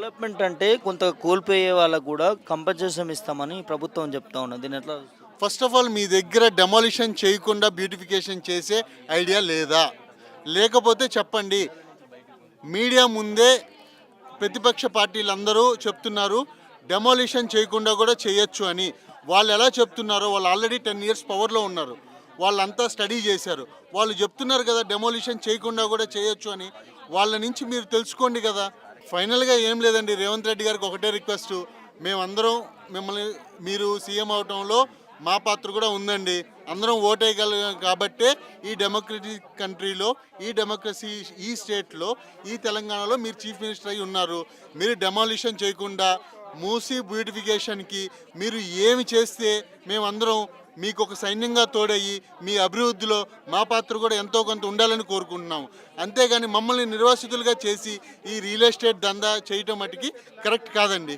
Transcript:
Development అంటే కొంత కోల్పోయే వాళ్ళకి గూడా కంపెన్సేషన్ ఇస్తామని ప్రభుత్వం చెప్తా ఉన్నది. దీన్ని ఎట్లా ఫస్ట్ ఆఫ్ ఆల్ మీ దగ్గర డెమాలిషన్ చేయకుండా బ్యూటిఫికేషన్ చేసే ఐడియా లేదా? లేకపోతే చెప్పండి. మీడియా ముందే ప్రతిపక్ష పార్టీలందరూ చెప్తున్నారు డెమాలిషన్ చేయకుండా కూడా చేయొచ్చు అని. వాళ్ళు ఎలా చెప్తున్నారో, వాళ్ళు ఆల్రెడీ 10 ఇయర్స్ పవర్లో ఉన్నారు. వాళ్ళంతా స్టడీ చేశారు. వాళ్ళు చెప్తున్నారు కదా డెమాలిషన్ చేయకుండా కూడా చేయొచ్చు అని. వాళ్ళ నుంచి మీరు తెలుసుకోండి కదా. ఫైనల్గా ఏం లేదండి, రేవంత్ రెడ్డి గారికి ఒకటే రిక్వెస్ట్. మేమందరం మిమ్మల్ని, మీరు సీఎం అవటంలో మా పాత్ర కూడా ఉందండి. అందరం ఓటేయగలం కాబట్టే ఈ డెమోక్రటిక్ కంట్రీలో, ఈ డెమోక్రసీ, ఈ స్టేట్లో, ఈ తెలంగాణలో మీరు చీఫ్ మినిస్టర్ అయి ఉన్నారు. మీరు డెమాలిషన్ చేయకుండా మూసీ బ్యూటిఫికేషన్కి మీరు ఏమి చేస్తే మేమందరం మీకు ఒక సైన్యంగా తోడయ్యి మీ అభివృద్ధిలో మా పాత్ర కూడా ఎంతో కొంత ఉండాలని కోరుకుంటున్నాము. అంతేగాని మమ్మల్ని నిర్వాసితులుగా చేసి ఈ రియల్ ఎస్టేట్ దందా చేయటం మటుకి కరెక్ట్ కాదండి.